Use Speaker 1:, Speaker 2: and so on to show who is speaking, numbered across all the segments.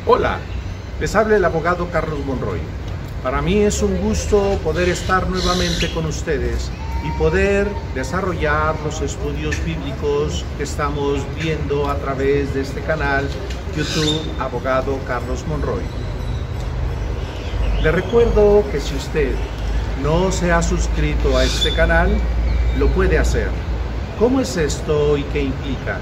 Speaker 1: Hola, les habla el abogado Carlos Monroy. Para mí es un gusto poder estar nuevamente con ustedes y poder desarrollar los estudios bíblicos que estamos viendo a través de este canal YouTube Abogado Carlos Monroy. Le recuerdo que si usted no se ha suscrito a este canal, lo puede hacer. ¿Cómo es esto y qué implica?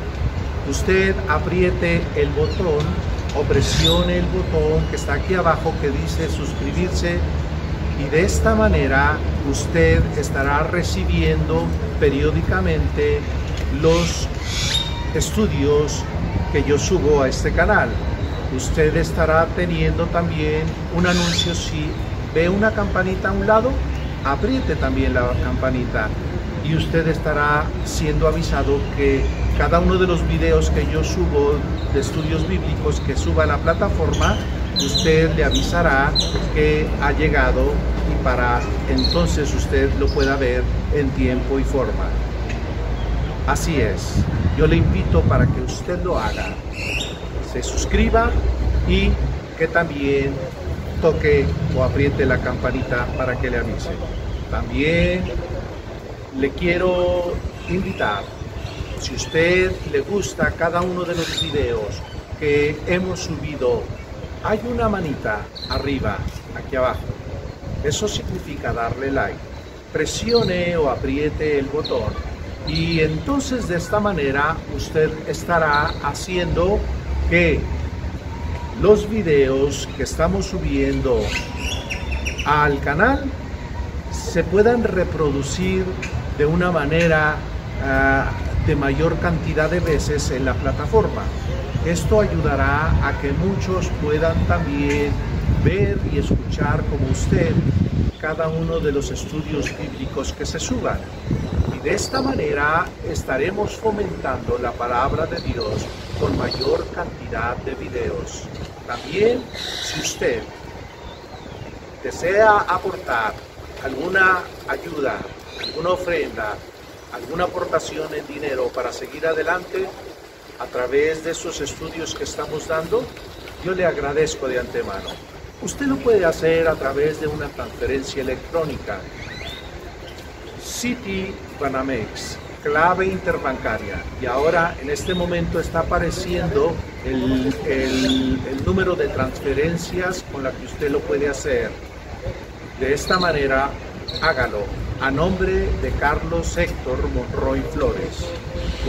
Speaker 1: Usted apriete el botón o presione el botón que está aquí abajo que dice suscribirse, y de esta manera usted estará recibiendo periódicamente los estudios que yo subo a este canal. Usted estará teniendo también un anuncio. Si ve una campanita a un lado, apriete también la campanita y usted estará siendo avisado que cada uno de los videos que yo subo de estudios bíblicos que suba a la plataforma, usted le avisará que ha llegado, y para entonces usted lo pueda ver en tiempo y forma. Así es, yo le invito para que usted lo haga, se suscriba y que también toque o apriete la campanita para que le avise. También le quiero invitar, si usted le gusta cada uno de los videos que hemos subido, hay una manita arriba, aquí abajo. Eso significa darle like. Presione o apriete el botón y entonces de esta manera usted estará haciendo que los videos que estamos subiendo al canal se puedan reproducir de una manera de mayor cantidad de veces en la plataforma. Esto ayudará a que muchos puedan también ver y escuchar como usted cada uno de los estudios bíblicos que se suban. Y de esta manera estaremos fomentando la palabra de Dios con mayor cantidad de videos. También, si usted desea aportar alguna ayuda, alguna ofrenda, alguna aportación en dinero para seguir adelante a través de esos estudios que estamos dando, yo le agradezco de antemano. Usted lo puede hacer a través de una transferencia electrónica, Citibanamex, clave interbancaria, y ahora en este momento está apareciendo el número de transferencias con la que usted lo puede hacer. De esta manera, hágalo a nombre de Carlos Héctor Monroy Flores.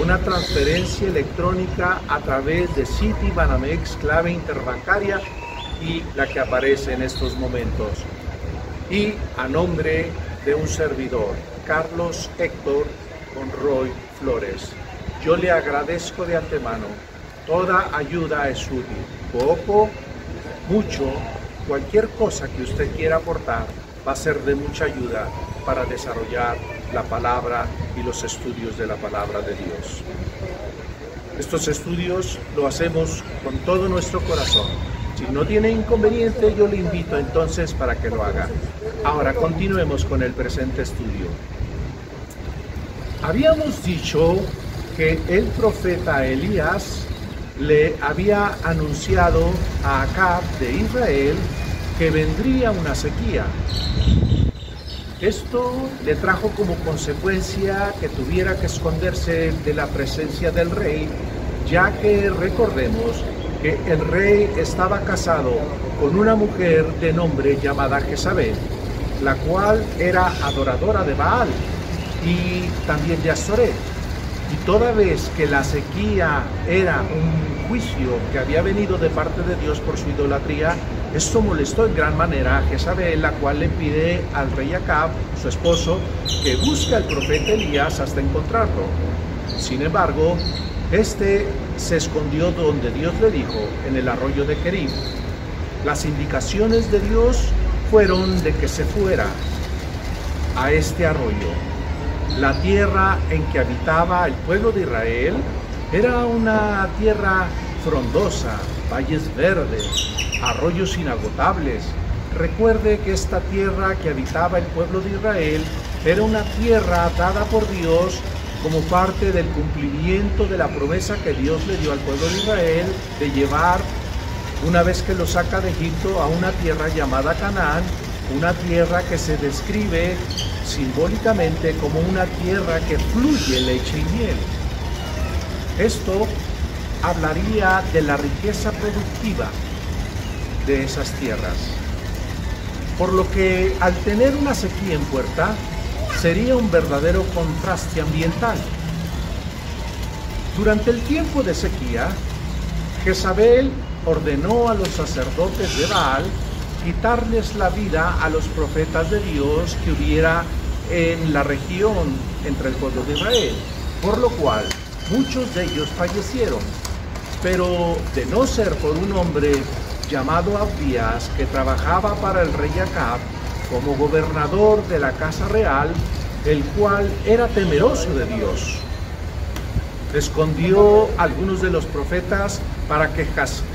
Speaker 1: Una transferencia electrónica a través de Citibanamex, clave interbancaria, y la que aparece en estos momentos. Y a nombre de un servidor, Carlos Héctor Monroy Flores. Yo le agradezco de antemano. Toda ayuda es útil. Poco, mucho, cualquier cosa que usted quiera aportar va a ser de mucha ayuda para desarrollar la palabra y los estudios de la palabra de Dios. Estos estudios lo hacemos con todo nuestro corazón. Si no tiene inconveniente, yo le invito entonces para que lo haga. Ahora continuemos con el presente estudio. Habíamos dicho que el profeta Elías le había anunciado a Acab de Israel que vendría una sequía. Esto le trajo como consecuencia que tuviera que esconderse de la presencia del rey, ya que recordemos que el rey estaba casado con una mujer de nombre llamada Jezabel, la cual era adoradora de Baal y también de Astoret. Y toda vez que la sequía era un juicio que había venido de parte de Dios por su idolatría, esto molestó en gran manera a Jezabel, la cual le pide al rey Acab, su esposo, que busque al profeta Elías hasta encontrarlo. Sin embargo, este se escondió donde Dios le dijo, en el arroyo de Querib. Las indicaciones de Dios fueron de que se fuera a este arroyo. La tierra en que habitaba el pueblo de Israel era una tierra frondosa, valles verdes, arroyos inagotables. Recuerde que esta tierra que habitaba el pueblo de Israel era una tierra dada por Dios como parte del cumplimiento de la promesa que Dios le dio al pueblo de Israel de llevar una vez que los saca de Egipto a una tierra llamada Canaán, una tierra que se describe simbólicamente como una tierra que fluye leche y miel. Esto hablaría de la riqueza productiva de esas tierras. Por lo que al tener una sequía en puerta, sería un verdadero contraste ambiental. Durante el tiempo de sequía, Jezabel ordenó a los sacerdotes de Baal quitarles la vida a los profetas de Dios que hubiera en la región entre el pueblo de Israel, por lo cual muchos de ellos fallecieron. Pero de no ser por un hombre llamado Abdías, que trabajaba para el rey Acab como gobernador de la casa real, el cual era temeroso de Dios, escondió a algunos de los profetas para que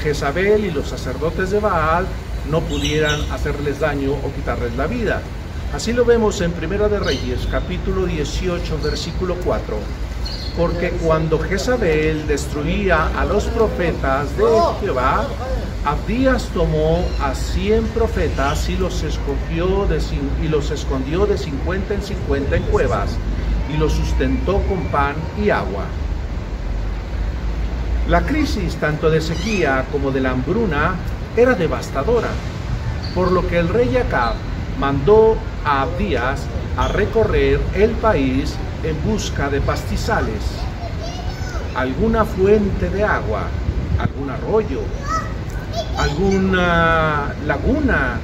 Speaker 1: Jezabel y los sacerdotes de Baal no pudieran hacerles daño o quitarles la vida. Así lo vemos en Primera de Reyes, capítulo 18, versículo 4. Porque cuando Jezabel destruía a los profetas de Jehová, Abdías tomó a 100 profetas y los escondió de 50 en 50 en cuevas, y los sustentó con pan y agua. La crisis tanto de sequía como de la hambruna era devastadora, por lo que el rey Acab mandó a Abdías a recorrer el país en busca de pastizales, alguna fuente de agua, algún arroyo, alguna laguna,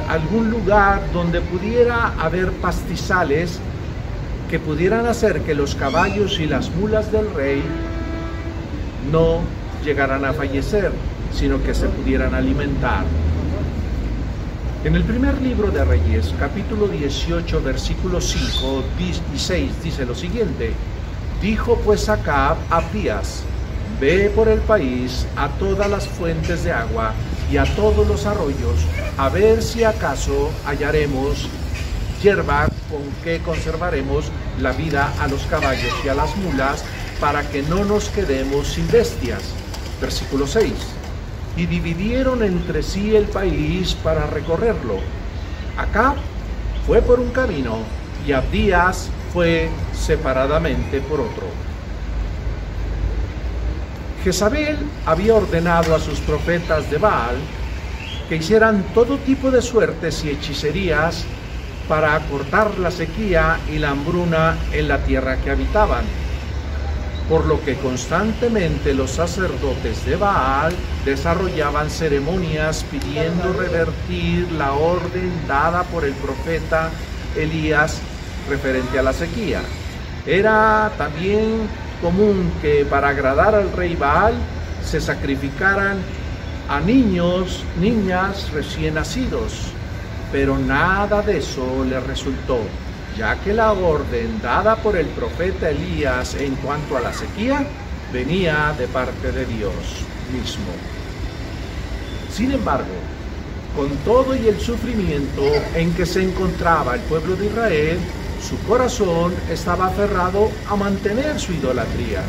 Speaker 1: algún lugar donde pudiera haber pastizales que pudieran hacer que los caballos y las mulas del rey no llegaran a fallecer, sino que se pudieran alimentar. En el primer libro de Reyes, capítulo 18, versículos 5 y 6, dice lo siguiente: dijo pues Acab a Abdías: ve por el país a todas las fuentes de agua y a todos los arroyos, a ver si acaso hallaremos hierba con que conservaremos la vida a los caballos y a las mulas, para que no nos quedemos sin bestias. Versículo 6. Y dividieron entre sí el país para recorrerlo. Acab fue por un camino y Abdías fue separadamente por otro. Jezabel había ordenado a sus profetas de Baal que hicieran todo tipo de suertes y hechicerías para acortar la sequía y la hambruna en la tierra que habitaban, por lo que constantemente los sacerdotes de Baal desarrollaban ceremonias pidiendo revertir la orden dada por el profeta Elías referente a la sequía. Era también común que para agradar al rey Baal se sacrificaran a niños, niñas recién nacidos, pero nada de eso le resultó, ya que la orden dada por el profeta Elías en cuanto a la sequía venía de parte de Dios mismo. Sin embargo, con todo y el sufrimiento en que se encontraba el pueblo de Israel, su corazón estaba aferrado a mantener su idolatría.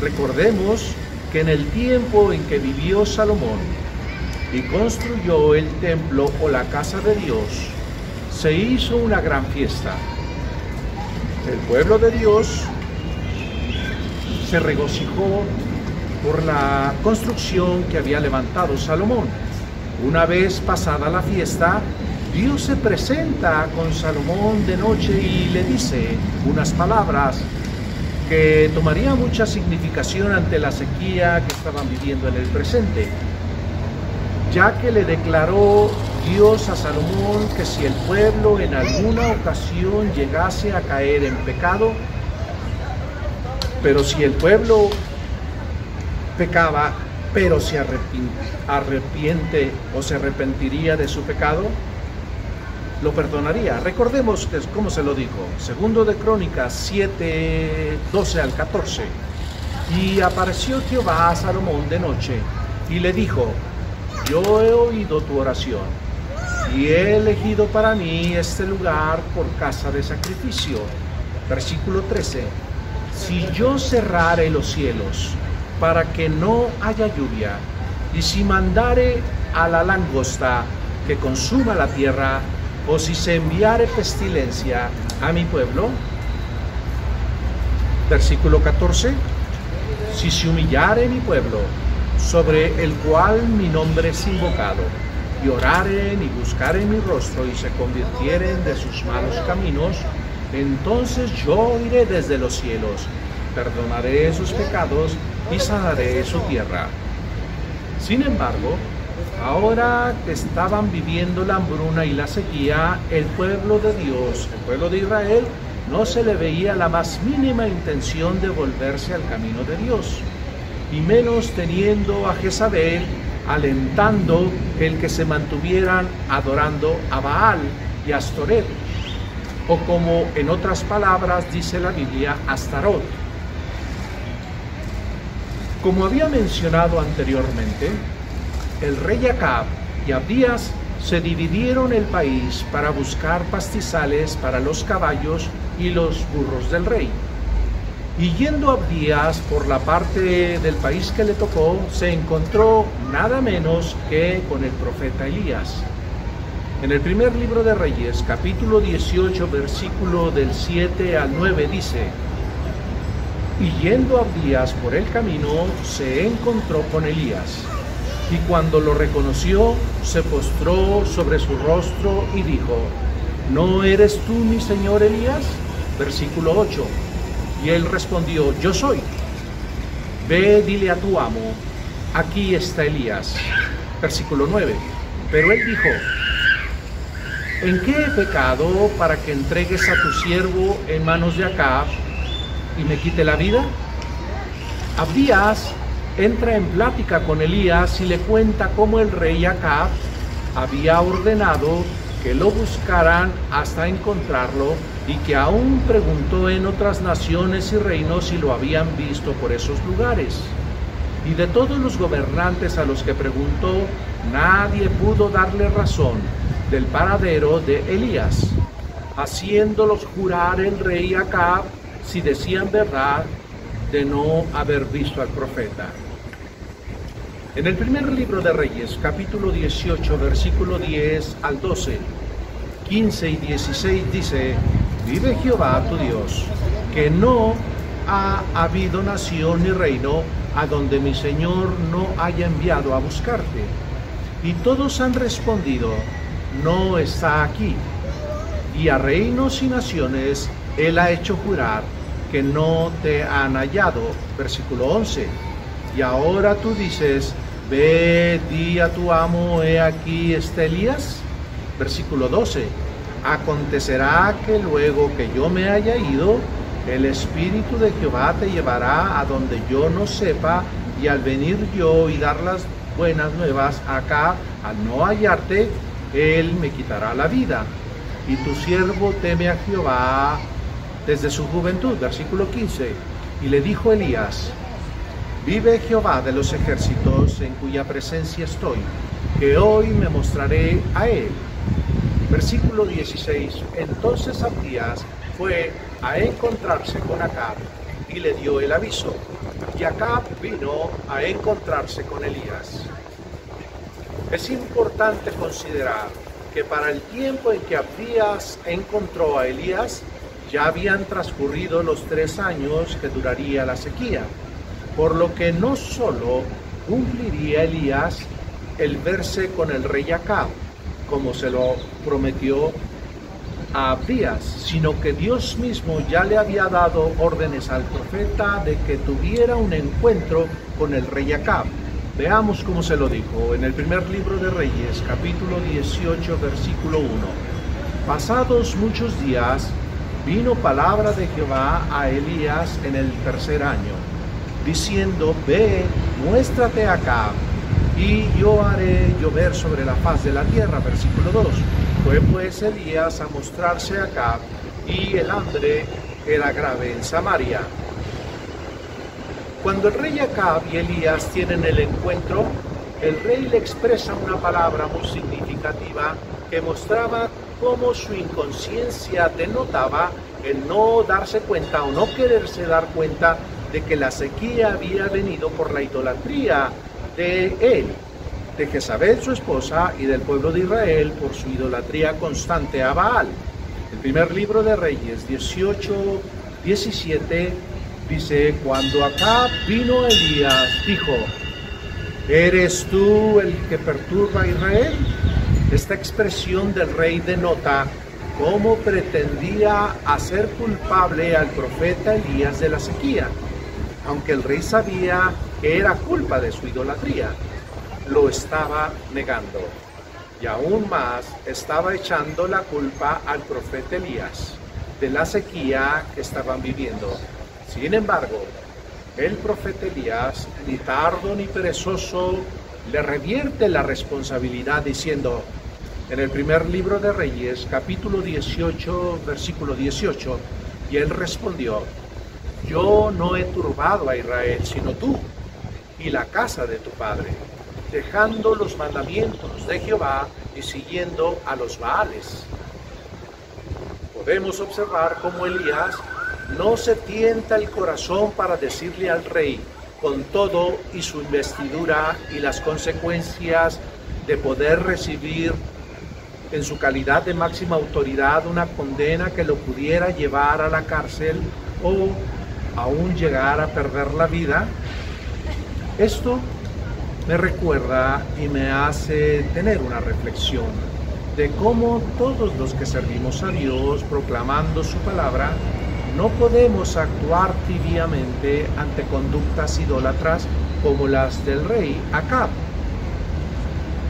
Speaker 1: Recordemos que en el tiempo en que vivió Salomón y construyó el templo o la casa de Dios, se hizo una gran fiesta. El pueblo de Dios se regocijó por la construcción que había levantado Salomón. Una vez pasada la fiesta, Dios se presenta con Salomón de noche y le dice unas palabras que tomaría mucha significación ante la sequía que estaban viviendo en el presente, ya que le declaró Dios a Salomón que si el pueblo en alguna ocasión llegase a caer en pecado, pero si el pueblo pecaba, pero se arrepiente o se arrepentiría de su pecado, lo perdonaría. Recordemos que cómo se lo dijo, segundo de Crónicas 7, 12 al 14. Y apareció Jehová a Salomón de noche y le dijo: yo he oído tu oración y he elegido para mí este lugar por casa de sacrificio. Versículo 13. Si yo cerrare los cielos para que no haya lluvia, Y si mandare a la langosta que consuma la tierra, o si se enviare pestilencia a mi pueblo. Versículo 14. Si se humillare mi pueblo, sobre el cual mi nombre es invocado, y oraren y buscaren mi rostro y se convirtieren de sus malos caminos, entonces yo iré desde los cielos, perdonaré sus pecados y sanaré su tierra. Sin embargo, ahora que estaban viviendo la hambruna y la sequía, el pueblo de Dios, el pueblo de Israel, no se le veía la más mínima intención de volverse al camino de Dios, y menos teniendo a Jezabel alentando el que se mantuvieran adorando a Baal y a Astoret, o como en otras palabras dice la Biblia, Astarot. Como había mencionado anteriormente, el rey Acab y Abdías se dividieron el país para buscar pastizales para los caballos y los burros del rey. Y yendo Abdías por la parte del país que le tocó, se encontró nada menos que con el profeta Elías. En el primer libro de Reyes, capítulo 18, versículo del 7 al 9, dice: Y yendo Abdías por el camino, se encontró con Elías. Y cuando lo reconoció, se postró sobre su rostro y dijo: ¿No eres tú mi señor Elías? Versículo 8. Y él respondió: Yo soy. Ve, dile a tu amo, aquí está Elías. Versículo 9. Pero él dijo: ¿En qué he pecado para que entregues a tu siervo en manos de Acab y me quite la vida? Abdías entra en plática con Elías y le cuenta cómo el rey Acab había ordenado que lo buscaran hasta encontrarlo, y que aún preguntó en otras naciones y reinos si lo habían visto por esos lugares. Y de todos los gobernantes a los que preguntó, nadie pudo darle razón del paradero de Elías, haciéndolos jurar el rey Acab, si decían verdad, de no haber visto al profeta. En el primer libro de Reyes, capítulo 18, versículo 10 al 12, 15 y 16 dice: Vive Jehová tu Dios, que no ha habido nación ni reino a donde mi Señor no haya enviado a buscarte. Y todos han respondido: no está aquí. Y a reinos y naciones él ha hecho jurar que no te han hallado. Versículo 11. Y ahora tú dices: ve, di a tu amo, he aquí está Elías. Versículo 12. Acontecerá que luego que yo me haya ido, el Espíritu de Jehová te llevará a donde yo no sepa, y al venir yo y dar las buenas nuevas acá, al no hallarte, él me quitará la vida. Y tu siervo teme a Jehová desde su juventud. Versículo 15. Y le dijo Elías: vive Jehová de los ejércitos, en cuya presencia estoy, que hoy me mostraré a él. Versículo 16. Entonces Abdías fue a encontrarse con Acab y le dio el aviso, y Acab vino a encontrarse con Elías. Es importante considerar que para el tiempo en que Abdías encontró a Elías, ya habían transcurrido los 3 años que duraría la sequía, por lo que no solo cumpliría Elías el verse con el rey Acab, como se lo prometió a Abdías, sino que Dios mismo ya le había dado órdenes al profeta de que tuviera un encuentro con el rey Acab. Veamos cómo se lo dijo en el primer libro de Reyes, capítulo 18, versículo 1. Pasados muchos días, vino palabra de Jehová a Elías en el 3er año, diciendo: ve, muéstrate a Acab, y yo haré llover sobre la faz de la tierra. Versículo 2. Fue pues Elías a mostrarse a Acab, y el hambre era grave en Samaria. Cuando el rey Acab y Elías tienen el encuentro, el rey le expresa una palabra muy significativa que mostraba cómo su inconsciencia denotaba el no darse cuenta o no quererse dar cuenta de que la sequía había venido por la idolatría de él, de Jezabel su esposa y del pueblo de Israel por su idolatría constante a Baal. El primer libro de Reyes 18:17 dice: cuando Acab vino Elías, dijo: ¿eres tú el que perturba a Israel? Esta expresión del rey denota cómo pretendía hacer culpable al profeta Elías de la sequía, aunque el rey sabía que era culpa de su idolatría. Lo estaba negando, y aún más estaba echando la culpa al profeta Elías de la sequía que estaban viviendo. Sin embargo, el profeta Elías, ni tardo ni perezoso, le revierte la responsabilidad diciendo, en el primer libro de Reyes, capítulo 18, versículo 18, y él respondió: yo no he turbado a Israel, sino tú y la casa de tu padre, dejando los mandamientos de Jehová y siguiendo a los Baales. Podemos observar cómo Elías no se tienta el corazón para decirle al rey, con todo y su investidura y las consecuencias de poder recibir en su calidad de máxima autoridad una condena que lo pudiera llevar a la cárcel o aún llegar a perder la vida. Esto me recuerda y me hace tener una reflexión de cómo todos los que servimos a Dios proclamando su palabra no podemos actuar tibiamente ante conductas idólatras como las del rey Acab.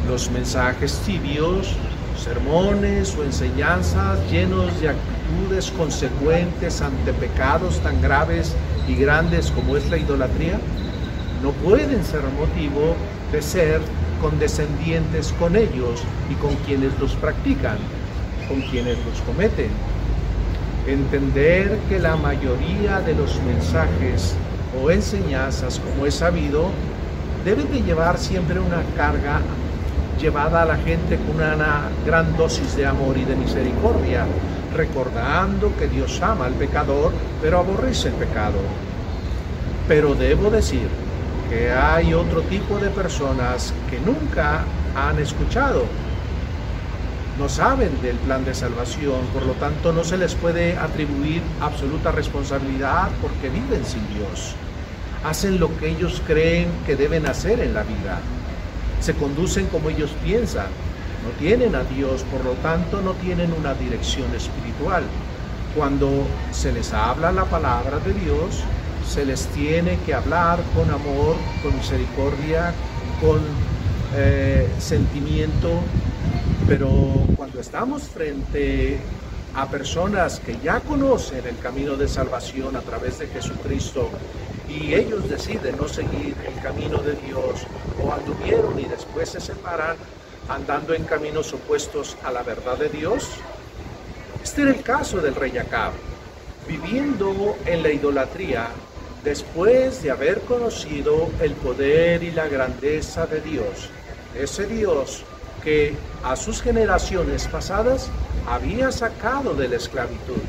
Speaker 1: Los mensajes tibios, sermones o enseñanzas llenos de actitudes consecuentes ante pecados tan graves y grandes como es la idolatría, no pueden ser motivo de ser condescendientes con ellos y con quienes los practican, con quienes los cometen. Entender que la mayoría de los mensajes o enseñanzas, como es sabido, deben de llevar siempre una carga llevada a la gente con una gran dosis de amor y de misericordia, recordando que Dios ama al pecador, pero aborrece el pecado. Pero debo decir que hay otro tipo de personas que nunca han escuchado, no saben del plan de salvación, por lo tanto no se les puede atribuir absoluta responsabilidad porque viven sin Dios. Hacen lo que ellos creen que deben hacer en la vida. Se conducen como ellos piensan. No tienen a Dios, por lo tanto no tienen una dirección espiritual. Cuando se les habla la palabra de Dios, se les tiene que hablar con amor, con misericordia, con sentimiento. Pero cuando estamos frente a personas que ya conocen el camino de salvación a través de Jesucristo y ellos deciden no seguir el camino de Dios, o anduvieron y después se separan andando en caminos opuestos a la verdad de Dios. Este era el caso del rey Acab, viviendo en la idolatría después de haber conocido el poder y la grandeza de Dios, ese Dios que a sus generaciones pasadas había sacado de la esclavitud,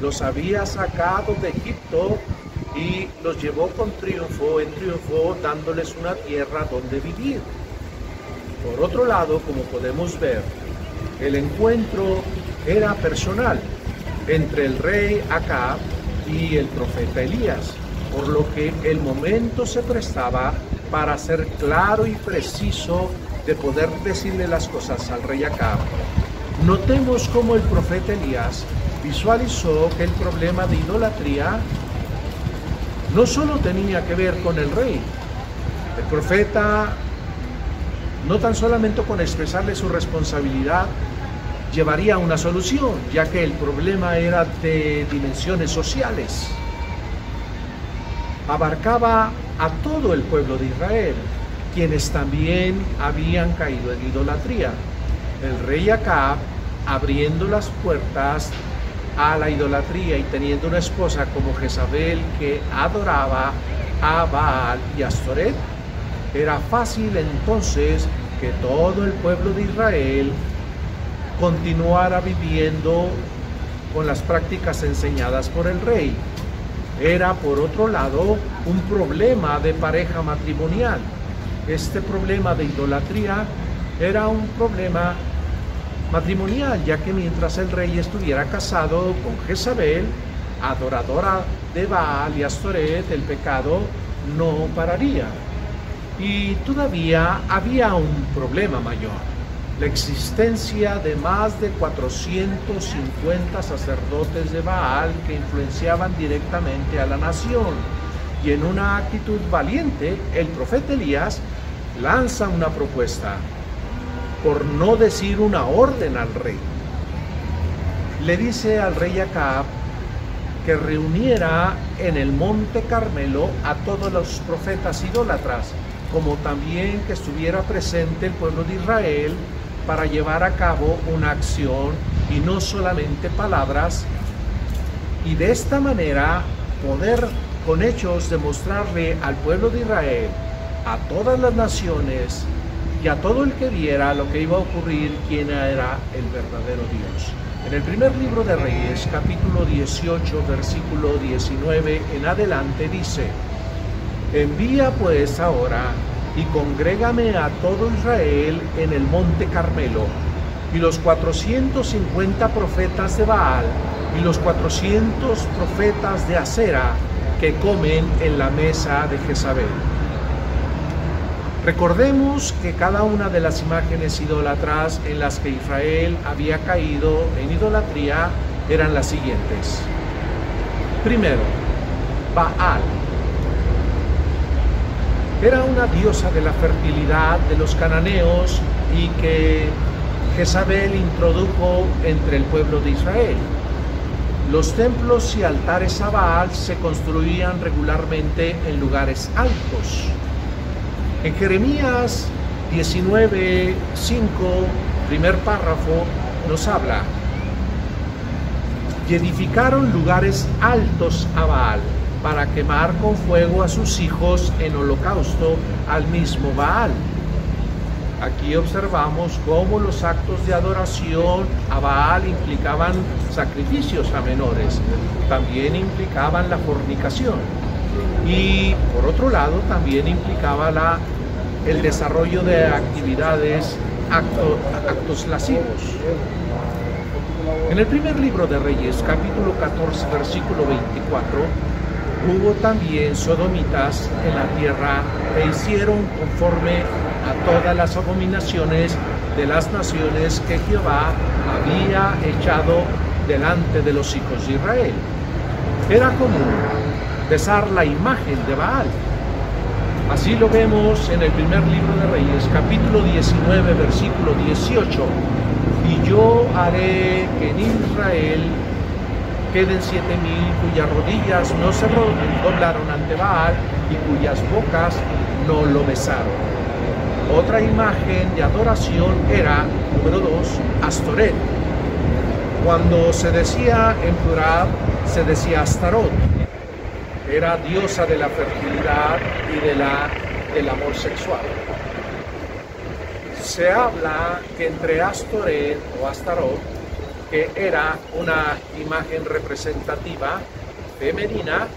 Speaker 1: los había sacado de Egipto y los llevó con triunfo en triunfo, dándoles una tierra donde vivir. Por otro lado, como podemos ver, el encuentro era personal entre el rey Acab y el profeta Elías, por lo que el momento se prestaba para ser claro y preciso de poder decirle las cosas al rey Acab. Notemos cómo el profeta Elías visualizó que el problema de idolatría no solo tenía que ver con el rey. El profeta, no tan solamente con expresarle su responsabilidad, llevaría a una solución, ya que el problema era de dimensiones sociales. Abarcaba a todo el pueblo de Israel, quienes también habían caído en idolatría. El rey Acab, abriendo las puertas a la idolatría y teniendo una esposa como Jezabel que adoraba a Baal y Astoret, era fácil entonces que todo el pueblo de Israel continuara viviendo con las prácticas enseñadas por el rey. Era, por otro lado, un problema de pareja matrimonial. este problema de idolatría era un problema matrimonial, ya que mientras el rey estuviera casado con Jezabel, adoradora de Baal y Astoret, el pecado no pararía. Y todavía había un problema mayor: la existencia de más de 450 sacerdotes de Baal que influenciaban directamente a la nación. Y en una actitud valiente, el profeta Elías lanza una propuesta, por no decir una orden al rey. Le dice al rey Acab que reuniera en el monte Carmelo a todos los profetas idólatras, como también que estuviera presente el pueblo de Israel para llevar a cabo una acción y no solamente palabras, y de esta manera poder con hechos demostrarle al pueblo de Israel, a todas las naciones y a todo el que viera lo que iba a ocurrir, quién era el verdadero Dios. En el primer libro de Reyes, capítulo 18, versículo 19 en adelante, dice: envía pues ahora y congrégame a todo Israel en el monte Carmelo, y los 450 profetas de Baal y los 400 profetas de Acera que comen en la mesa de Jezabel. Recordemos que cada una de las imágenes idólatras en las que Israel había caído en idolatría eran las siguientes. Primero, Baal. Era una diosa de la fertilidad de los cananeos y que Jezabel introdujo entre el pueblo de Israel. Los templos y altares a Baal se construían regularmente en lugares altos. En Jeremías 19:5, primer párrafo, nos habla: y edificaron lugares altos a Baal, para quemar con fuego a sus hijos en holocausto al mismo Baal. Aquí observamos cómo los actos de adoración a Baal implicaban sacrificios a menores, también implicaban la fornicación, y por otro lado también implicaba el desarrollo de actividades, actos lascivos. En el primer libro de Reyes, capítulo 14, versículo 24, hubo también sodomitas en la tierra que hicieron conforme a todas las abominaciones de las naciones que Jehová había echado delante de los hijos de Israel. Era común besar la imagen de Baal. Así lo vemos en el primer libro de Reyes, capítulo 19, versículo 18. Y yo haré que en Israel queden 7,000 cuyas rodillas no se doblaron ante Baal y cuyas bocas no lo besaron. Otra imagen de adoración era, número 2, Astoret. Cuando se decía en plural, se decía Astarot. Era diosa de la fertilidad y del amor sexual. Se habla que entre Astoret o Astarot, que era una imagen representativa femenina,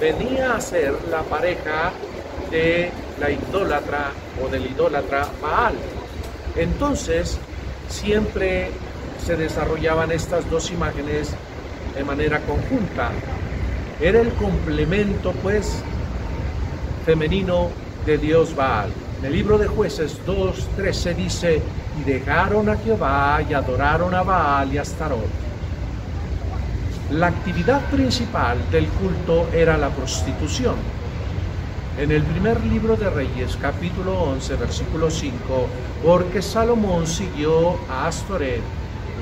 Speaker 1: venía a ser la pareja de la idólatra o del idólatra Baal. Entonces, siempre se desarrollaban estas dos imágenes de manera conjunta. Era el complemento, pues, femenino de Dios Baal. En el libro de Jueces 2:13 dice: y dejaron a Jehová y adoraron a Baal y a Astarot. La actividad principal del culto era la prostitución. En el primer libro de Reyes, capítulo 11, versículo 5, porque Salomón siguió a Astoret,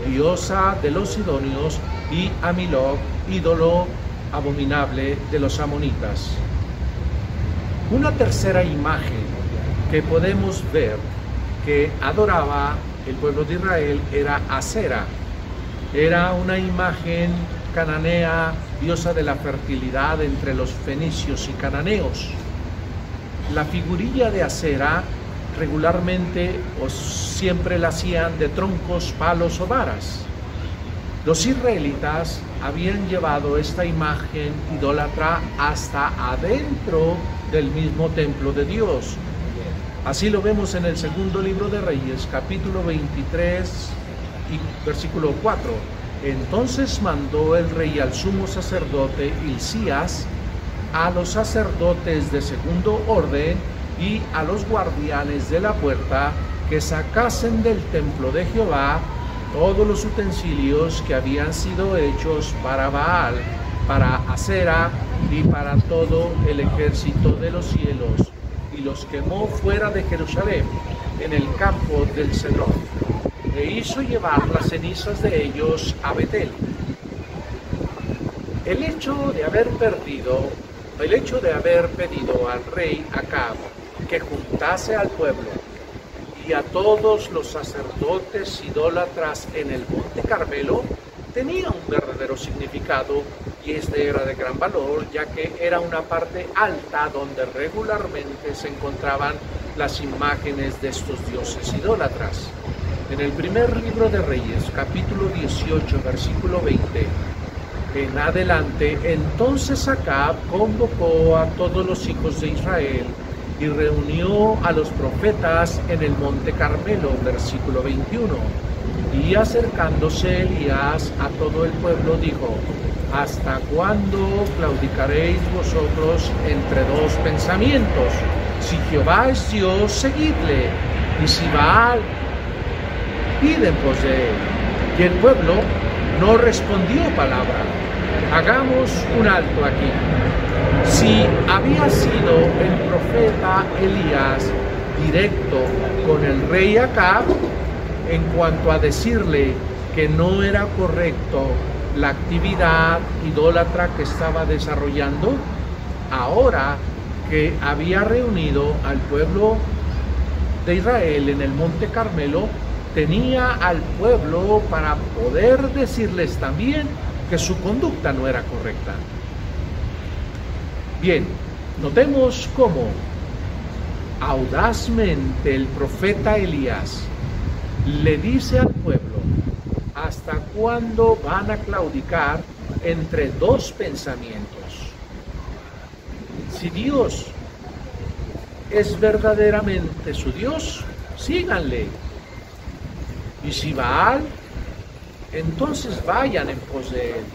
Speaker 1: diosa de los sidonios, y a Milok, ídolo abominable de los amonitas. Una tercera imagen que podemos ver que adoraba el pueblo de Israel era Acera. Era una imagen cananea, diosa de la fertilidad entre los fenicios y cananeos. La figurilla de Acera regularmente o siempre la hacían de troncos, palos o varas. Los israelitas habían llevado esta imagen idólatra hasta adentro del mismo templo de Dios, Así lo vemos en el segundo libro de Reyes, capítulo 23 y versículo 4. Entonces mandó el rey al sumo sacerdote Hilcías, a los sacerdotes de segundo orden y a los guardianes de la puerta que sacasen del templo de Jehová todos los utensilios que habían sido hechos para Baal, para Asera y para todo el ejército de los cielos, y los quemó fuera de Jerusalén, en el campo del Cedrón, e hizo llevar las cenizas de ellos a Betel. El hecho de haber pedido al rey Acab que juntase al pueblo y a todos los sacerdotes idólatras en el monte Carmelo tenía un verdadero significado, y este era de gran valor, ya que era una parte alta donde regularmente se encontraban las imágenes de estos dioses idólatras. En el primer libro de Reyes, capítulo 18, versículo 20, en adelante, entonces Acab convocó a todos los hijos de Israel y reunió a los profetas en el monte Carmelo, versículo 21. Y acercándose Elías a todo el pueblo dijo: ¿hasta cuándo claudicaréis vosotros entre dos pensamientos? Si Jehová es Dios, seguidle, y si Baal, id en pos de él. Y el pueblo no respondió palabra. Hagamos un alto aquí. Si había sido el profeta Elías directo con el rey Acab en cuanto a decirle que no era correcto la actividad idólatra que estaba desarrollando, ahora que había reunido al pueblo de Israel en el monte Carmelo, tenía al pueblo para poder decirles también que su conducta no era correcta. Bien, notemos cómo audazmente el profeta Elías le dice al pueblo: ¿hasta cuándo van a claudicar entre dos pensamientos? Si Dios es verdaderamente su Dios, síganle. Y si Baal, entonces vayan en pos de él.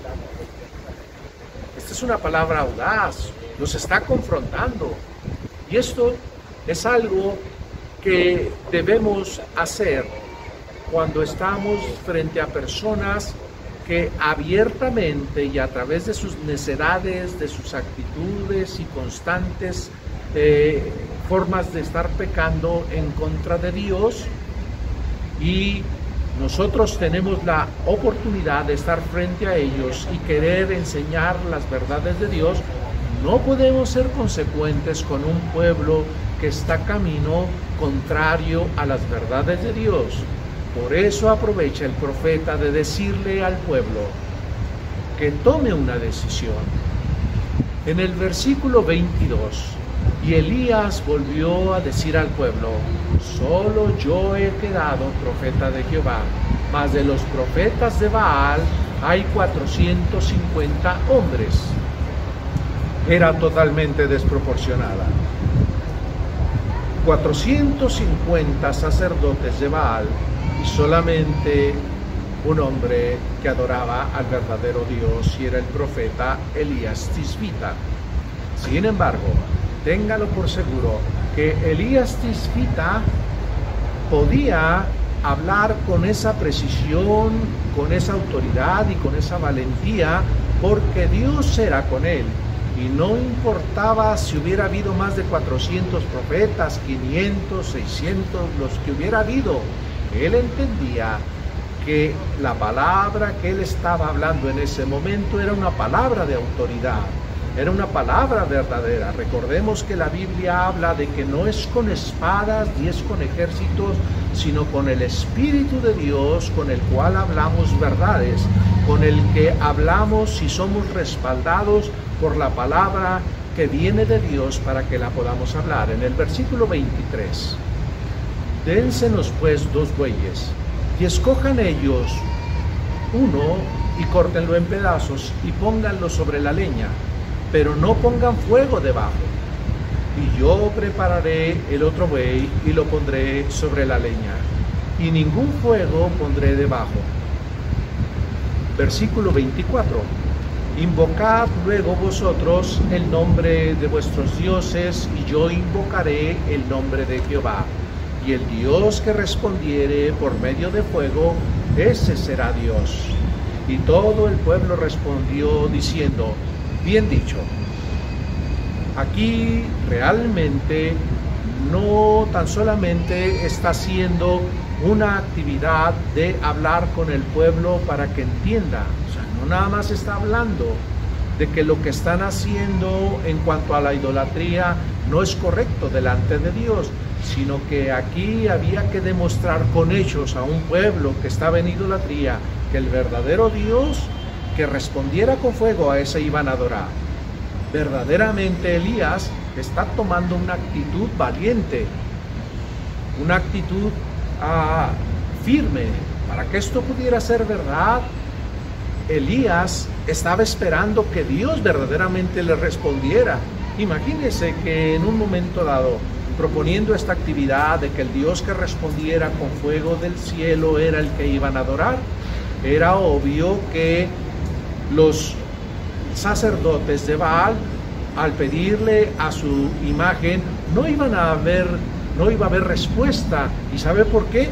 Speaker 1: Esta es una palabra audaz, nos está confrontando. Y esto es algo que debemos hacer cuando estamos frente a personas que abiertamente y a través de sus necedades, de sus actitudes y constantes formas de estar pecando en contra de Dios, y nosotros tenemos la oportunidad de estar frente a ellos y querer enseñar las verdades de Dios. No podemos ser consecuentes con un pueblo que está camino contrario a las verdades de Dios. Por eso aprovecha el profeta de decirle al pueblo que tome una decisión. En el versículo 22, y Elías volvió a decir al pueblo: solo yo he quedado profeta de Jehová, mas de los profetas de Baal hay 450 hombres. Era totalmente desproporcionada. 450 sacerdotes de Baal y solamente un hombre que adoraba al verdadero Dios, y era el profeta Elías Tisbita. Sin embargo, téngalo por seguro que Elías Tisbita podía hablar con esa precisión, con esa autoridad y con esa valentía, porque Dios era con él. Y no importaba si hubiera habido más de 400 profetas, 500, 600, los que hubiera habido. Él entendía que la palabra que él estaba hablando en ese momento era una palabra de autoridad, era una palabra verdadera. Recordemos que la Biblia habla de que no es con espadas ni es con ejércitos, sino con el Espíritu de Dios, con el cual hablamos verdades, con el que hablamos y somos respaldados por la palabra que viene de Dios para que la podamos hablar. En el versículo 23, dénsenos pues 2 bueyes, y escojan ellos uno y córtenlo en pedazos y pónganlo sobre la leña, pero no pongan fuego debajo. y yo prepararé el otro buey y lo pondré sobre la leña, y ningún fuego pondré debajo. Versículo 24. Invocad luego vosotros el nombre de vuestros dioses, y yo invocaré el nombre de Jehová. Y el Dios que respondiere por medio de fuego, ese será Dios. Y todo el pueblo respondió diciendo, bien dicho. Aquí realmente no tan solamente está haciendo una actividad de hablar con el pueblo para que entienda, o sea, no nada más está hablando de que lo que están haciendo en cuanto a la idolatría no es correcto delante de Dios, sino que aquí había que demostrar con hechos a un pueblo que estaba en idolatría que el verdadero Dios que respondiera con fuego, a ese iban a adorar. Verdaderamente Elías está tomando una actitud valiente, una actitud firme. Para que esto pudiera ser verdad, Elías estaba esperando que Dios verdaderamente le respondiera. Imagínense que en un momento dado, proponiendo esta actividad de que el Dios que respondiera con fuego del cielo era el que iban a adorar, era obvio que los sacerdotes de Baal, al pedirle a su imagen, no iba a haber respuesta. ¿Y sabe por qué?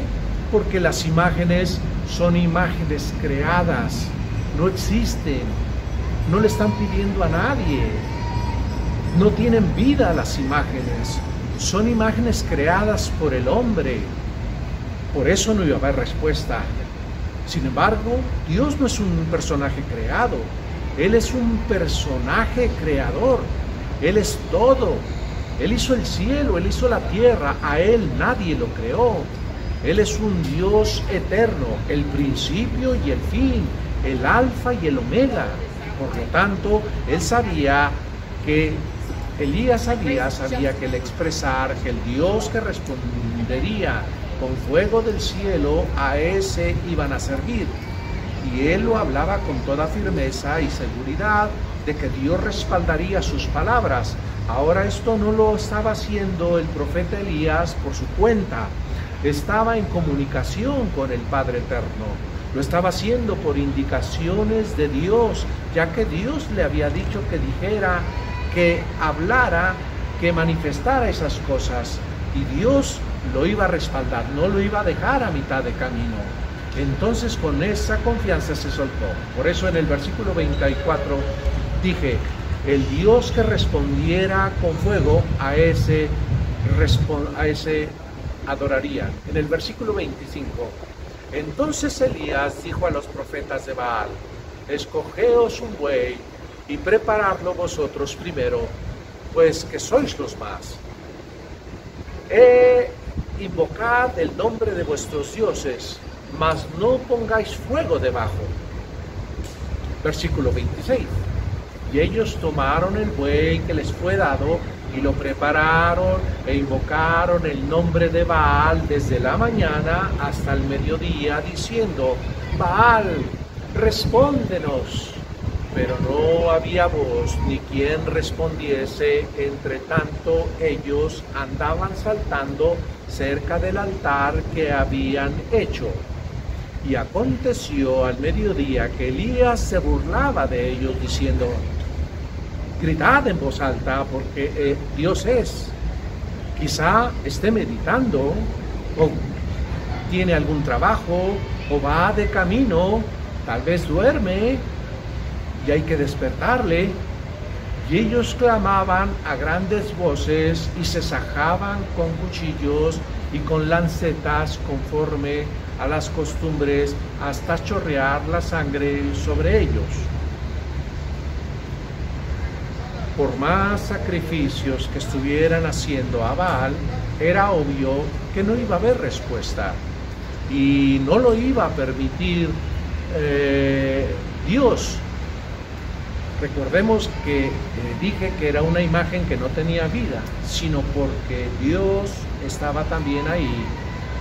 Speaker 1: Porque las imágenes son imágenes creadas, no existen, no le están pidiendo a nadie, no tienen vida las imágenes, son imágenes creadas por el hombre. Por eso no iba a haber respuesta. Sin embargo, Dios no es un personaje creado, Él es un personaje creador, Él es todo. Él hizo el cielo, Él hizo la tierra, a Él nadie lo creó. Él es un Dios eterno, el principio y el fin, el alfa y el omega. Por lo tanto, él sabía que, Elías sabía que al expresar que el Dios que respondería con fuego del cielo, a ese iban a servir. Y él lo hablaba con toda firmeza y seguridad de que Dios respaldaría sus palabras. Ahora esto no lo estaba haciendo el profeta Elías por su cuenta, estaba en comunicación con el Padre Eterno, lo estaba haciendo por indicaciones de Dios, ya que Dios le había dicho que dijera, que hablara, que manifestara esas cosas, y Dios lo iba a respaldar, no lo iba a dejar a mitad de camino. Entonces con esa confianza se soltó. Por eso en el versículo 24 dije, el Dios que respondiera con fuego, a ese adorarían. En el versículo 25, entonces Elías dijo a los profetas de Baal, escogeos un buey y preparadlo vosotros primero, pues que sois los más. Invocad el nombre de vuestros dioses, mas no pongáis fuego debajo. Versículo 26. Y ellos tomaron el buey que les fue dado y lo prepararon e invocaron el nombre de Baal desde la mañana hasta el mediodía, diciendo, Baal, respóndenos. Pero no había voz ni quien respondiese, entre tanto ellos andaban saltando cerca del altar que habían hecho. Y aconteció al mediodía que Elías se burlaba de ellos, diciendo, gritad en voz alta, porque Dios es. Quizá esté meditando, o tiene algún trabajo, o va de camino, tal vez duerme, y hay que despertarle. Y ellos clamaban a grandes voces y se sajaban con cuchillos y con lancetas conforme a las costumbres hasta chorrear la sangre sobre ellos. Por más sacrificios que estuvieran haciendo a Baal, era obvio que no iba a haber respuesta y no lo iba a permitir Dios. Recordemos que dije que era una imagen que no tenía vida, sino porque Dios estaba también ahí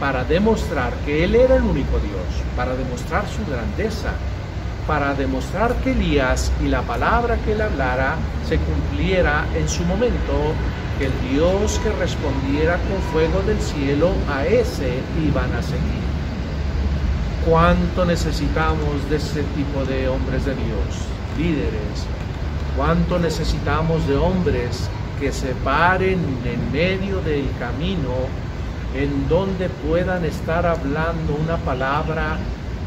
Speaker 1: para demostrar que Él era el único Dios, para demostrar su grandeza, para demostrar que Elías y la palabra que Él hablara se cumpliera en su momento que el Dios que respondiera con fuego del cielo, a ese iban a seguir. ¿Cuánto necesitamos de ese tipo de hombres de Dios, líderes? ¿Cuánto necesitamos de hombres que se paren en medio del camino, en donde puedan estar hablando una palabra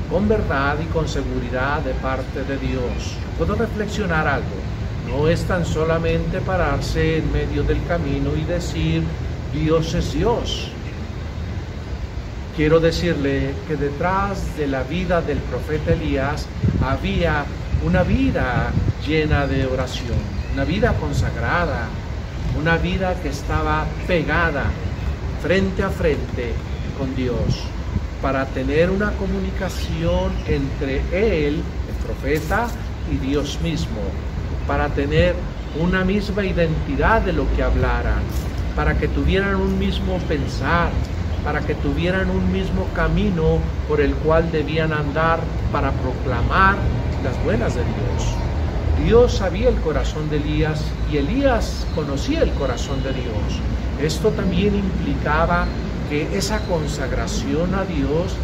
Speaker 1: con verdad y con seguridad de parte de Dios? Puedo reflexionar algo. No es tan solamente pararse en medio del camino y decir, Dios es Dios. Quiero decirle que detrás de la vida del profeta Elías había una vida llena de oración, una vida consagrada, una vida que estaba pegada frente a frente con Dios, para tener una comunicación entre él, el profeta, y Dios mismo, para tener una misma identidad de lo que hablaran, para que tuvieran un mismo pensar, para que tuvieran un mismo camino por el cual debían andar para proclamar las buenas de Dios. Dios sabía el corazón de Elías y Elías conocía el corazón de Dios. Esto también implicaba que esa consagración a Dios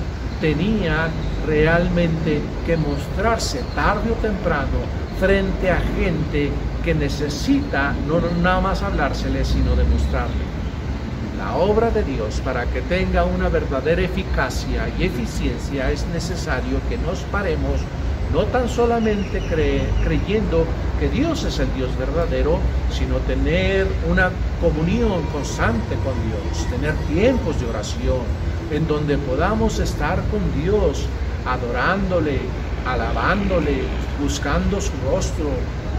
Speaker 1: tenía realmente que mostrarse tarde o temprano frente a gente que necesita no nada más hablársele, sino demostrarle. La obra de Dios, para que tenga una verdadera eficacia y eficiencia, es necesario que nos paremos no tan solamente creyendo que Dios es el Dios verdadero, sino tener una comunión constante con Dios, tener tiempos de oración en donde podamos estar con Dios, adorándole, alabándole, buscando su rostro,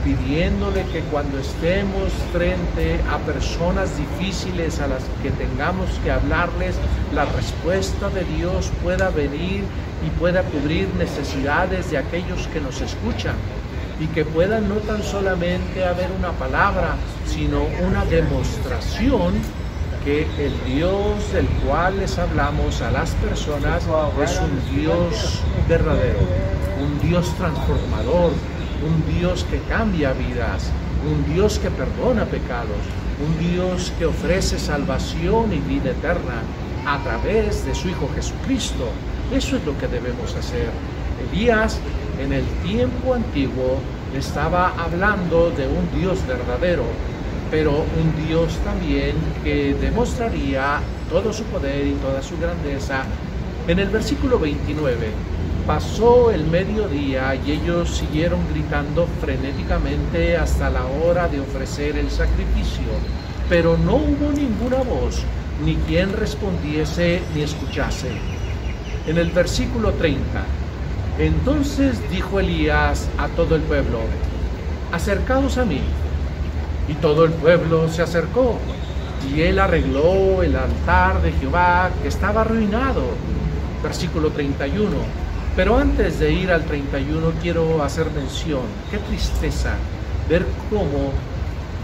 Speaker 1: pidiéndole que cuando estemos frente a personas difíciles a las que tengamos que hablarles, la respuesta de Dios pueda venir y pueda cubrir necesidades de aquellos que nos escuchan, y que pueda no tan solamente haber una palabra, sino una demostración que el Dios del cual les hablamos a las personas es un Dios verdadero, un Dios transformador, un Dios que cambia vidas, un Dios que perdona pecados, un Dios que ofrece salvación y vida eterna a través de su Hijo Jesucristo. Eso es lo que debemos hacer. Elías, en el tiempo antiguo, estaba hablando de un Dios verdadero, pero un Dios también que demostraría todo su poder y toda su grandeza. En el versículo 29, pasó el mediodía y ellos siguieron gritando frenéticamente hasta la hora de ofrecer el sacrificio, pero no hubo ninguna voz, ni quien respondiese ni escuchase. En el versículo 30, entonces dijo Elías a todo el pueblo, acercaos a mí. Y todo el pueblo se acercó, y él arregló el altar de Jehová que estaba arruinado. Versículo 31. Pero antes de ir al 31 quiero hacer mención, qué tristeza ver cómo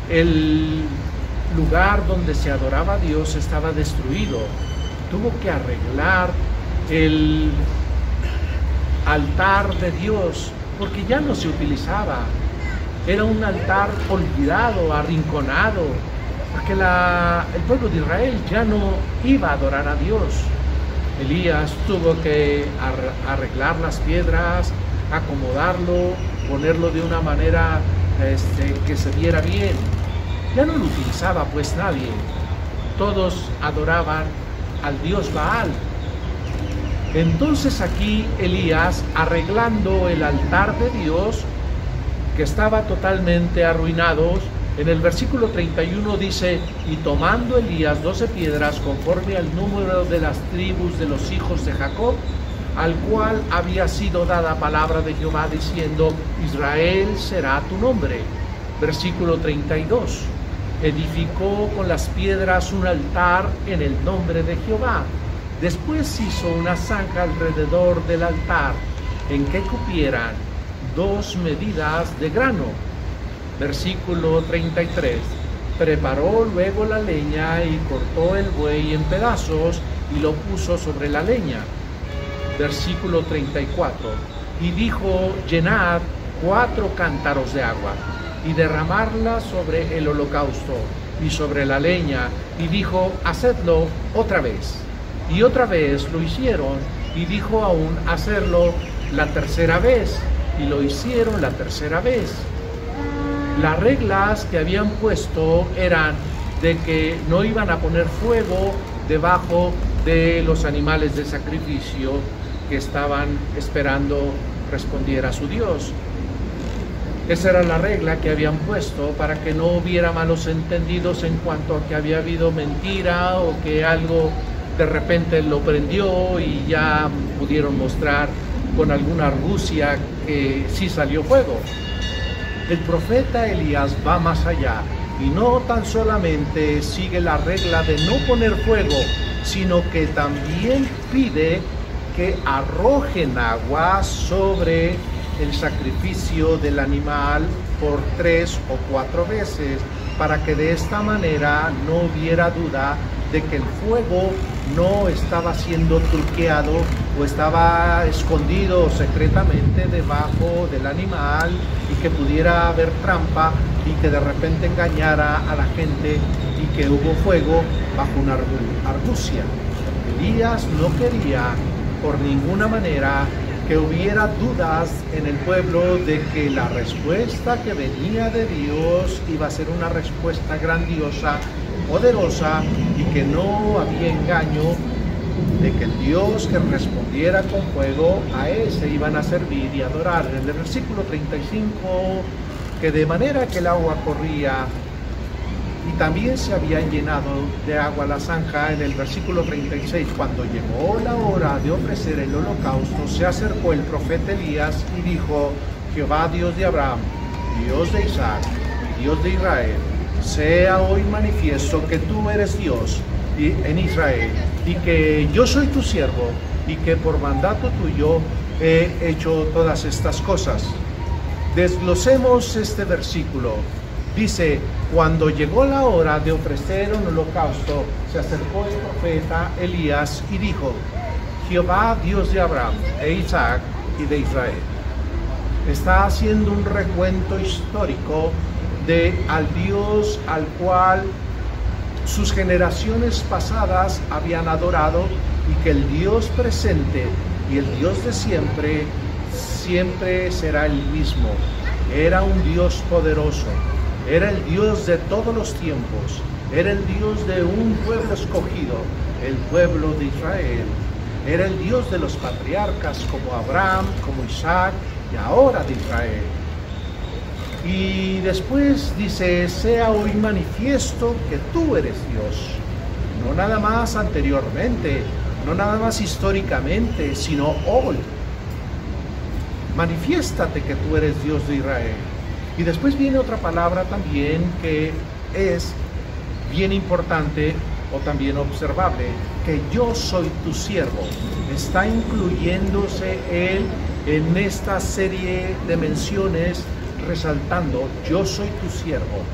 Speaker 1: el lugar donde se adoraba a Dios estaba destruido. Tuvo que arreglar el altar de Dios porque ya no se utilizaba. Era un altar olvidado, arrinconado, porque el pueblo de Israel ya no iba a adorar a Dios. Elías tuvo que arreglar las piedras, acomodarlo, ponerlo de una manera que se viera bien. Ya no lo utilizaba pues nadie. Todos adoraban al dios Baal. Entonces aquí Elías, arreglando el altar de Dios, que estaba totalmente arruinado, en el versículo 31 dice, y tomando Elías 12 piedras conforme al número de las tribus de los hijos de Jacob, al cual había sido dada palabra de Jehová diciendo, Israel será tu nombre. Versículo 32, edificó con las piedras un altar en el nombre de Jehová. Después hizo una zanja alrededor del altar, en que cupieran 2 medidas de grano. Versículo 33, preparó luego la leña y cortó el buey en pedazos y lo puso sobre la leña. Versículo 34, y dijo, llenad 4 cántaros de agua y derramarla sobre el holocausto y sobre la leña, y dijo: hacedlo otra vez. Y otra vez lo hicieron, y dijo aún: hacerlo la tercera vez, y lo hicieron la tercera vez. Las reglas que habían puesto eran de que no iban a poner fuego debajo de los animales de sacrificio que estaban esperando respondiera a su Dios. Esa era la regla que habían puesto para que no hubiera malos entendidos en cuanto a que había habido mentira o que algo de repente lo prendió y ya pudieron mostrar con alguna argucia que sí salió fuego. El profeta Elías va más allá y no tan solamente sigue la regla de no poner fuego, sino que también pide que arrojen agua sobre el sacrificio del animal por 3 o 4 veces, para que de esta manera no hubiera duda de que el fuego no estaba siendo truqueado o estaba escondido secretamente debajo del animal y que pudiera haber trampa y que de repente engañara a la gente y que hubo fuego bajo una argucia. Elías no quería por ninguna manera que hubiera dudas en el pueblo de que la respuesta que venía de Dios iba a ser una respuesta grandiosa, poderosa, y que no había engaño, de que el Dios que respondiera con fuego, a ese iban a servir y adorar. En el versículo 35, que de manera que el agua corría y también se habían llenado de agua la zanja. En el versículo 36, cuando llegó la hora de ofrecer el holocausto, se acercó el profeta Elías y dijo: Jehová, Dios de Abraham, Dios de Isaac y Dios de Israel, sea hoy manifiesto que tú eres Dios en Israel, y que yo soy tu siervo, y que por mandato tuyo he hecho todas estas cosas. Desglosemos este versículo. Dice: cuando llegó la hora de ofrecer un holocausto, se acercó el profeta Elías y dijo: Jehová, Dios de Abraham, de Isaac y de Israel. Está haciendo un recuento histórico de al Dios al cual sus generaciones pasadas habían adorado, y que el Dios presente y el Dios de siempre, siempre será el mismo. Era un Dios poderoso. Era el Dios de todos los tiempos, era el Dios de un pueblo escogido, el pueblo de Israel. Era el Dios de los patriarcas como Abraham, como Isaac y ahora de Israel. Y después dice: sea hoy manifiesto que tú eres Dios. No nada más anteriormente, no nada más históricamente, sino hoy. Manifiéstate que tú eres Dios de Israel. Y después viene otra palabra también que es bien importante o también observable, que yo soy tu siervo. Está incluyéndose él en esta serie de menciones, resaltando: yo soy tu siervo.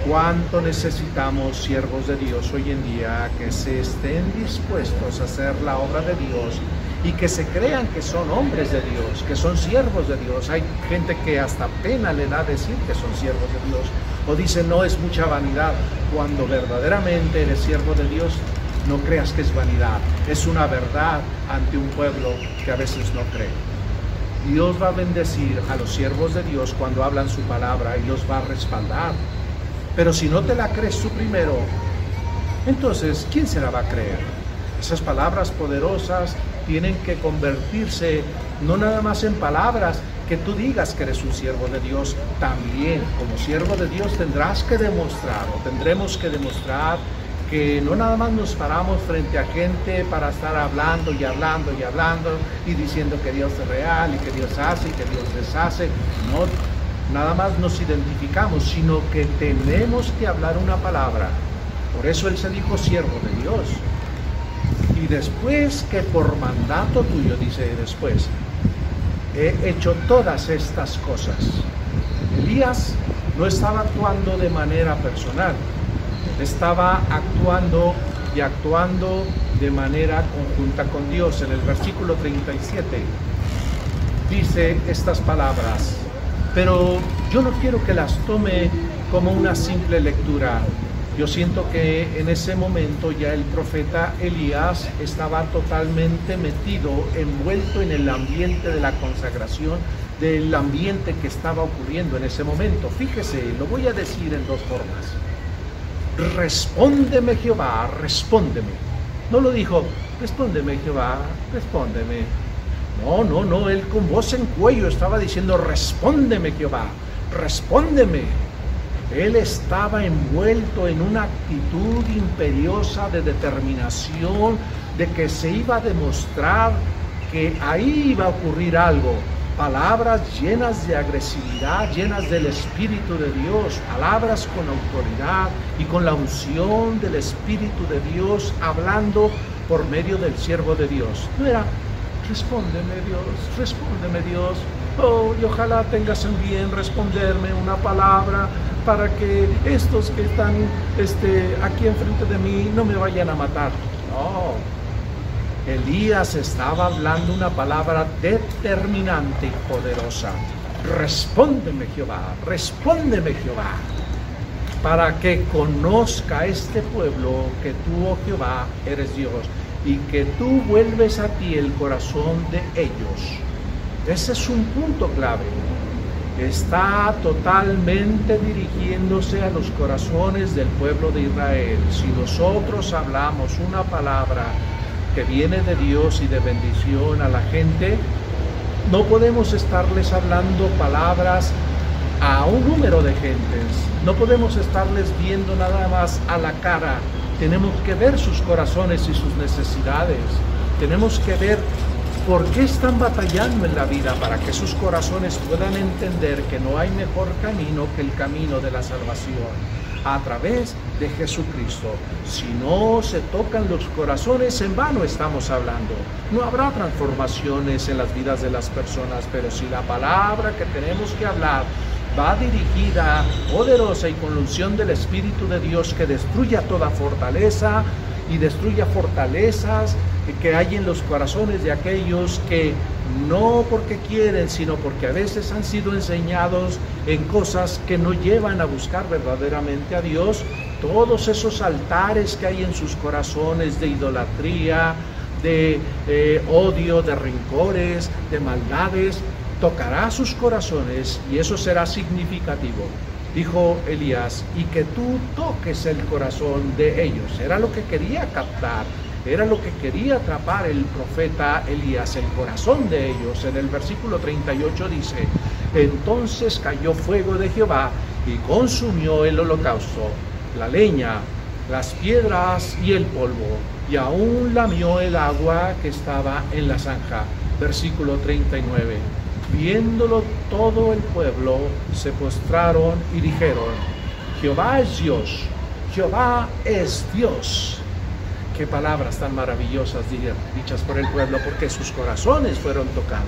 Speaker 1: ¿Cuánto necesitamos siervos de Dios hoy en día que se estén dispuestos a hacer la obra de Dios y que se crean que son hombres de Dios, que son siervos de Dios? Hay gente que hasta pena le da decir que son siervos de Dios, o dice: no, es mucha vanidad. Cuando verdaderamente eres siervo de Dios, no creas que es vanidad, es una verdad ante un pueblo que a veces no cree. Dios va a bendecir a los siervos de Dios cuando hablan su palabra y los va a respaldar. Pero si no te la crees tú primero, entonces ¿quién se la va a creer? Esas palabras poderosas tienen que convertirse no nada más en palabras, que tú digas que eres un siervo de Dios. También como siervo de Dios tendrás que demostrar, o tendremos que demostrar, que no nada más nos paramos frente a gente para estar hablando y hablando y hablando y diciendo que Dios es real y que Dios hace y que Dios deshace. No, nada más nos identificamos, sino que tenemos que hablar una palabra. Por eso Él se dijo siervo de Dios. Y después que por mandato tuyo, dice después, he hecho todas estas cosas. Elías no estaba actuando de manera personal, estaba actuando de manera conjunta con Dios. En el versículo 37 dice estas palabras: pero yo no quiero que las tome como una simple lectura. Yo siento que en ese momento ya el profeta Elías estaba totalmente metido, envuelto en el ambiente de la consagración, del ambiente que estaba ocurriendo en ese momento. Fíjese, lo voy a decir en dos formas. Respóndeme, Jehová, respóndeme. No lo dijo, respóndeme, Jehová, respóndeme. No, él con voz en cuello estaba diciendo, respóndeme, Jehová, respóndeme. Él estaba envuelto en una actitud imperiosa de determinación, de que se iba a demostrar que ahí iba a ocurrir algo. Palabras llenas de agresividad, llenas del Espíritu de Dios, palabras con autoridad y con la unción del Espíritu de Dios, hablando por medio del siervo de Dios. No era, respóndeme Dios, oh, y ojalá tengas en bien responderme una palabra para que estos que están aquí enfrente de mí no me vayan a matar. No. Elías estaba hablando una palabra determinante y poderosa. Respóndeme, Jehová, para que conozca este pueblo que tú, oh Jehová, eres Dios, y que tú vuelves a ti el corazón de ellos. Ese es un punto clave. Está totalmente dirigiéndose a los corazones del pueblo de Israel. Si nosotros hablamos una palabra que viene de Dios y de bendición a la gente, no podemos estarles hablando palabras a un número de gentes, no podemos estarles viendo nada más a la cara. Tenemos que ver sus corazones y sus necesidades, tenemos que ver por qué están batallando en la vida, para que sus corazones puedan entender que no hay mejor camino que el camino de la salvación a través de Jesucristo. Si no se tocan los corazones, en vano estamos hablando. No habrá transformaciones en las vidas de las personas, pero si la palabra que tenemos que hablar va dirigida, poderosa y con la unción del Espíritu de Dios, que destruya toda fortaleza y destruya fortalezas que hay en los corazones de aquellos que no porque quieren, sino porque a veces han sido enseñados en cosas que no llevan a buscar verdaderamente a Dios. Todos esos altares que hay en sus corazones de idolatría, de odio, de rencores, de maldades, tocará sus corazones y eso será significativo. Dijo Elías, y que tú toques el corazón de ellos. Era lo que quería captar, era lo que quería atrapar el profeta Elías, el corazón de ellos. En el versículo 38 dice, entonces cayó fuego de Jehová y consumió el holocausto, la leña, las piedras y el polvo, y aún lamió el agua que estaba en la zanja. Versículo 39. Viéndolo todo el pueblo, se postraron y dijeron, Jehová es Dios, Jehová es Dios. Qué palabras tan maravillosas dichas por el pueblo, porque sus corazones fueron tocados.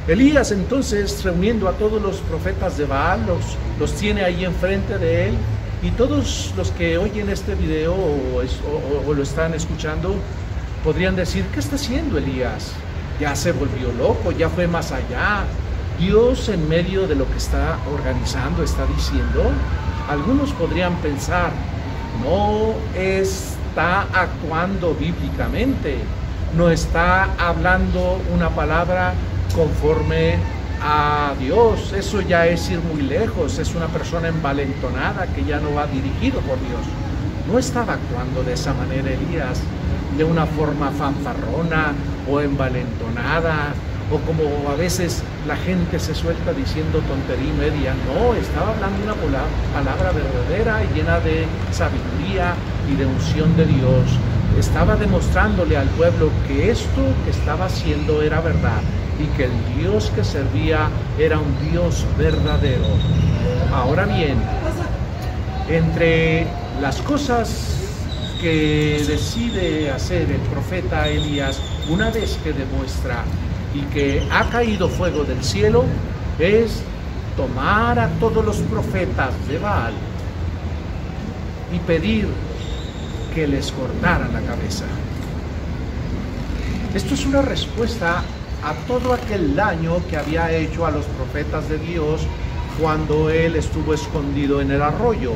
Speaker 1: Elías entonces, reuniendo a todos los profetas de Baal, los tiene ahí enfrente de él, y todos los que oyen este video o lo están escuchando, podrían decir, ¿qué está haciendo Elías? Ya se volvió loco, ya fue más allá. Dios en medio de lo que está organizando, está diciendo. Algunos podrían pensar, no está actuando bíblicamente, no está hablando una palabra conforme a Dios. Eso ya es ir muy lejos, es una persona envalentonada que ya no va dirigido por Dios. No estaba actuando de esa manera Elías, de una forma fanfarrona o envalentonada, o como a veces la gente se suelta diciendo tontería y media. No, estaba hablando una palabra verdadera y llena de sabiduría y de unción de Dios. Estaba demostrándole al pueblo que esto que estaba haciendo era verdad y que el Dios que servía era un Dios verdadero. Ahora bien, entre las cosas que decide hacer el profeta Elías una vez que demuestra y que ha caído fuego del cielo, es tomar a todos los profetas de Baal y pedir que les cortaran la cabeza. Esto es una respuesta a todo aquel daño que había hecho a los profetas de Dios cuando él estuvo escondido en el arroyo,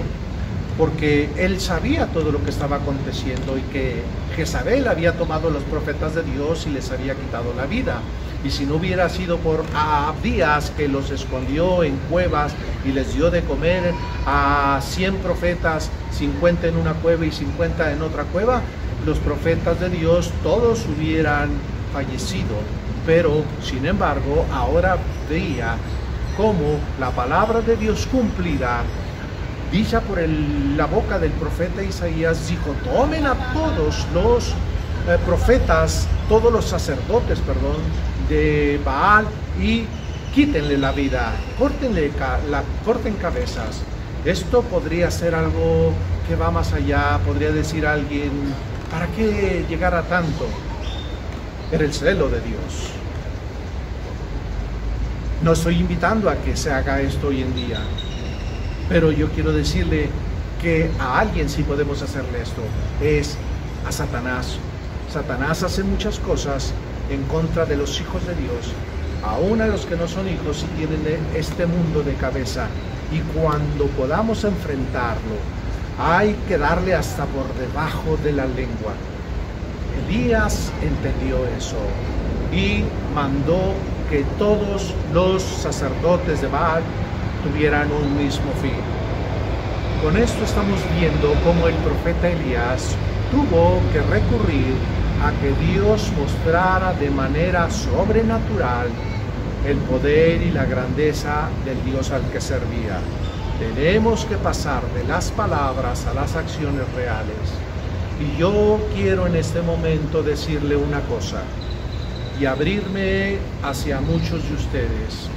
Speaker 1: porque él sabía todo lo que estaba aconteciendo y que Jezabel había tomado a los profetas de Dios y les había quitado la vida. Y si no hubiera sido por Abdías, que los escondió en cuevas y les dio de comer a 100 profetas, 50 en una cueva y 50 en otra cueva, los profetas de Dios todos hubieran fallecido. Pero, sin embargo, ahora veía cómo la palabra de Dios cumplida, dicha por la boca del profeta Isaías, dijo: tomen a todos los profetas, todos los sacerdotes, de Baal, y quítenle la vida, corten cabezas. Esto podría ser algo que va más allá. Podría decir alguien: ¿para qué llegar a tanto? Era el celo de Dios. No estoy invitando a que se haga esto hoy en día, pero yo quiero decirle que a alguien sí podemos hacerle esto, es a Satanás. Satanás hace muchas cosas en contra de los hijos de Dios, aún a los que no son hijos y tienen este mundo de cabeza. Y cuando podamos enfrentarlo, hay que darle hasta por debajo de la lengua. Elías entendió eso y mandó que todos los sacerdotes de Baal tuvieran un mismo fin. Con esto estamos viendo cómo el profeta Elías tuvo que recurrir a que Dios mostrara de manera sobrenatural el poder y la grandeza del Dios al que servía. Tenemos que pasar de las palabras a las acciones reales. Y yo quiero en este momento decirle una cosa y abrirme hacia muchos de ustedes.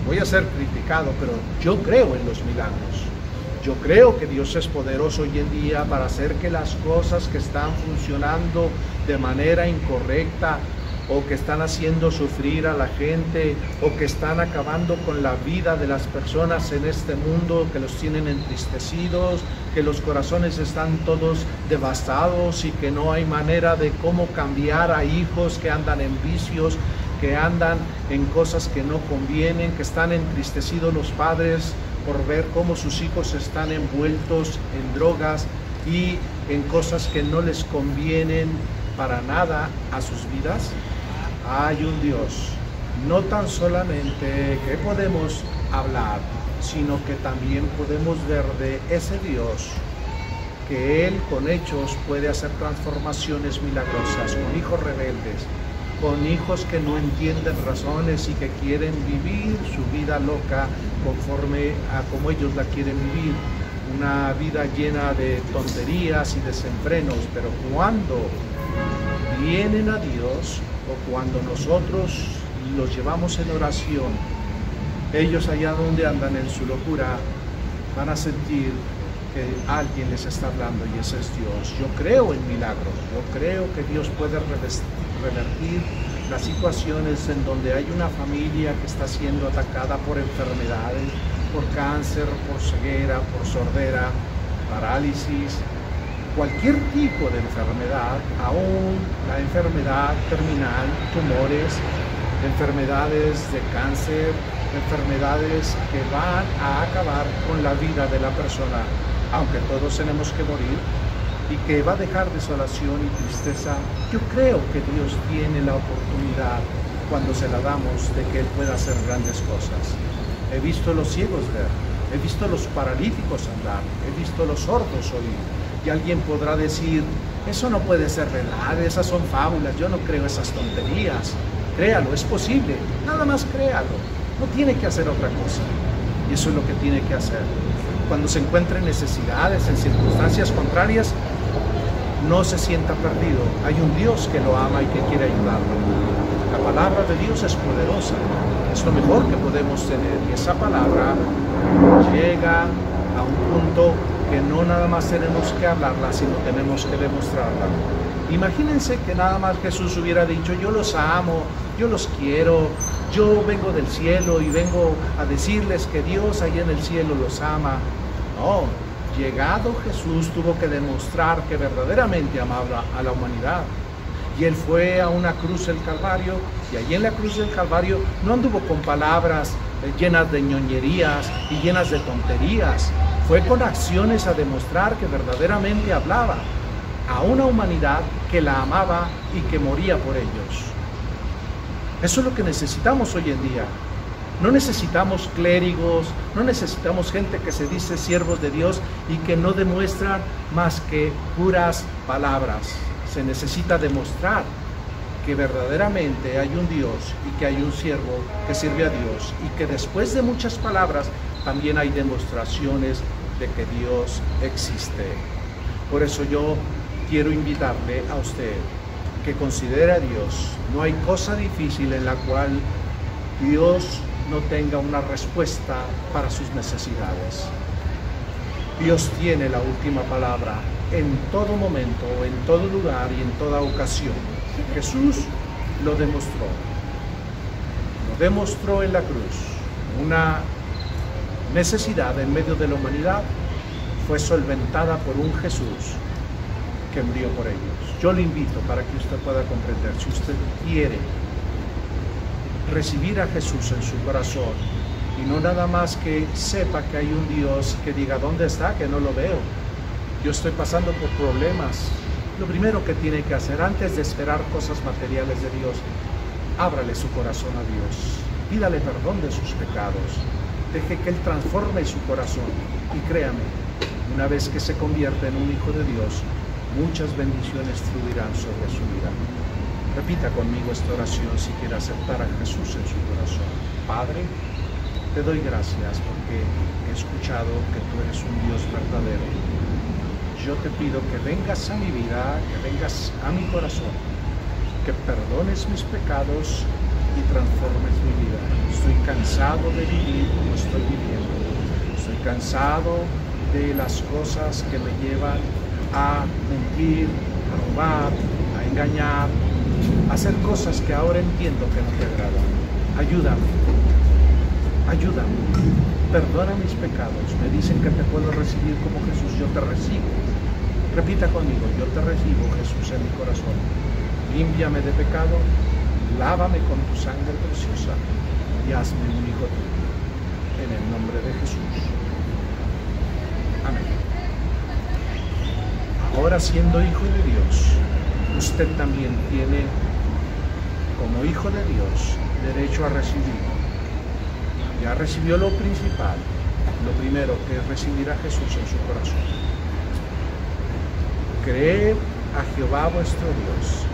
Speaker 1: Voy a ser criticado, pero yo creo en los milagros. Yo creo que Dios es poderoso hoy en día para hacer que las cosas que están funcionando de manera incorrecta, o que están haciendo sufrir a la gente, o que están acabando con la vida de las personas en este mundo, que los tienen entristecidos, que los corazones están todos devastados y que no hay manera de cómo cambiar a hijos que andan en vicios, que andan en cosas que no convienen, que están entristecidos los padres por ver cómo sus hijos están envueltos en drogas y en cosas que no les convienen para nada a sus vidas. Hay un Dios, no tan solamente que podemos hablar, sino que también podemos ver de ese Dios, que Él con hechos puede hacer transformaciones milagrosas, con hijos rebeldes, con hijos que no entienden razones y que quieren vivir su vida loca conforme a como ellos la quieren vivir, una vida llena de tonterías y desenfrenos. Pero cuando vienen a Dios, o cuando nosotros los llevamos en oración, ellos allá donde andan en su locura van a sentir que alguien les está hablando, y ese es Dios. Yo creo en milagros, yo creo que Dios puede revertir las situaciones en donde hay una familia que está siendo atacada por enfermedades, por cáncer, por ceguera, por sordera, parálisis, cualquier tipo de enfermedad, aún la enfermedad terminal, tumores, enfermedades de cáncer, enfermedades que van a acabar con la vida de la persona, aunque todos tenemos que morir, y que va a dejar desolación y tristeza. Yo creo que Dios tiene la oportunidad, cuando se la damos, de que Él pueda hacer grandes cosas. He visto los ciegos ver, he visto los paralíticos andar, he visto los sordos oír. Y alguien podrá decir: eso no puede ser verdad, esas son fábulas, yo no creo esas tonterías. Créalo, es posible, nada más créalo, no tiene que hacer otra cosa. Y eso es lo que tiene que hacer. Cuando se encuentren necesidades, en circunstancias contrarias, no se sienta perdido. Hay un Dios que lo ama y que quiere ayudarlo. La palabra de Dios es poderosa, es lo mejor que podemos tener, y esa palabra llega a un punto que no nada más tenemos que hablarla, sino tenemos que demostrarla. Imagínense que nada más Jesús hubiera dicho: yo los amo, yo los quiero, yo vengo del cielo y vengo a decirles que Dios allá en el cielo los ama. No, llegado Jesús tuvo que demostrar que verdaderamente amaba a la humanidad. Y Él fue a una cruz del Calvario, y allí en la cruz del Calvario no anduvo con palabras llenas de ñoñerías y llenas de tonterías. Fue con acciones a demostrar que verdaderamente hablaba a una humanidad que la amaba y que moría por ellos. Eso es lo que necesitamos hoy en día. No necesitamos clérigos, no necesitamos gente que se dice siervos de Dios y que no demuestran más que puras palabras. Se necesita demostrar que verdaderamente hay un Dios y que hay un siervo que sirve a Dios y que después de muchas palabras también hay demostraciones de que Dios existe. Por eso yo quiero invitarle a usted que considere a Dios. No hay cosa difícil en la cual Dios no tenga una respuesta para sus necesidades. Dios tiene la última palabra en todo momento, en todo lugar y en toda ocasión. Jesús lo demostró. Lo demostró en la cruz. Una necesidad en medio de la humanidad fue solventada por un Jesús que murió por ellos. Yo le invito para que usted pueda comprender, si usted quiere recibir a Jesús en su corazón y no nada más que sepa que hay un Dios, que diga, ¿dónde está? Que no lo veo. Yo estoy pasando por problemas. Lo primero que tiene que hacer antes de esperar cosas materiales de Dios, ábrale su corazón a Dios, pídale perdón de sus pecados, deje que Él transforme su corazón y créame, una vez que se convierte en un hijo de Dios, muchas bendiciones fluirán sobre su vida. Repita conmigo esta oración si quiere aceptar a Jesús en su corazón. Padre, te doy gracias porque he escuchado que tú eres un Dios verdadero. Yo te pido que vengas a mi vida, que vengas a mi corazón, que perdones mis pecados y transformes mi vida. Estoy cansado de vivir como estoy viviendo. Estoy cansado de las cosas que me llevan a mentir, a robar, a engañar, a hacer cosas que ahora entiendo que no te agradan. Ayúdame, ayúdame, perdona mis pecados. Me dicen que te puedo recibir como Jesús, yo te recibo. Repita conmigo, yo te recibo, Jesús, en mi corazón. Límpiame de pecado, lávame con tu sangre preciosa y hazme un hijo tuyo. En el nombre de Jesús. Amén. Ahora, siendo hijo de Dios, usted también tiene, como hijo de Dios, derecho a recibir. Ya recibió lo principal, lo primero, que es recibir a Jesús en su corazón. Creed a Jehová vuestro Dios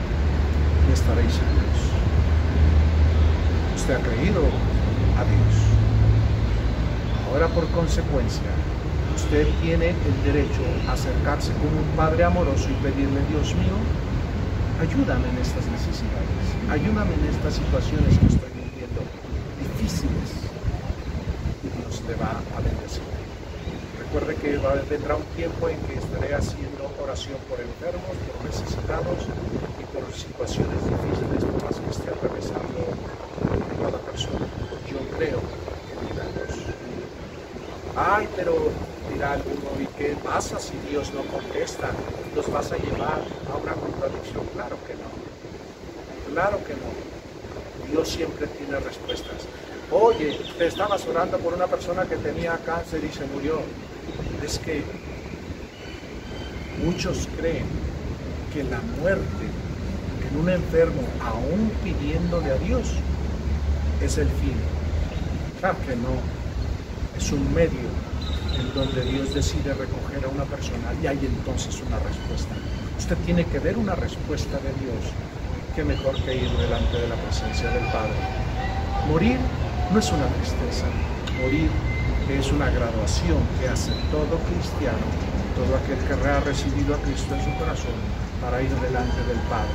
Speaker 1: y estaréis seguros. Usted ha creído a Dios. Ahora, por consecuencia, usted tiene el derecho a acercarse con un Padre amoroso y pedirle, Dios mío, ayúdame en estas necesidades, ayúdame en estas situaciones que estoy viviendo difíciles, y Dios le va a bendecir. Recuerde que vendrá un tiempo en que estaré haciendo oración por enfermos, por necesitados y por situaciones difíciles por las que esté atravesando cada persona. Yo creo en milagros. Ay, pero dirá alguno, ¿y qué pasa si Dios no contesta? ¿Los vas a llevar a una contradicción? Claro que no. Claro que no. Dios siempre tiene respuestas. Oye, te estabas orando por una persona que tenía cáncer y se murió. Es que muchos creen que la muerte en un enfermo, aún pidiéndole a Dios, es el fin. Claro que no. Es un medio en donde Dios decide recoger a una persona y hay entonces una respuesta. Usted tiene que ver una respuesta de Dios. Qué mejor que ir delante de la presencia del Padre. Morir no es una tristeza. Morir es una graduación que hace todo cristiano, todo aquel que ha recibido a Cristo en su corazón, para ir delante del Padre.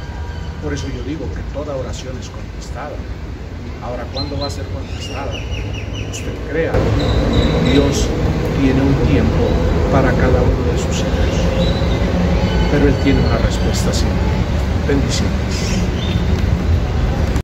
Speaker 1: Por eso yo digo que toda oración es contestada. Ahora, ¿cuándo va a ser contestada? Usted crea, Dios tiene un tiempo para cada uno de sus hijos, pero Él tiene una respuesta siempre. Bendiciones.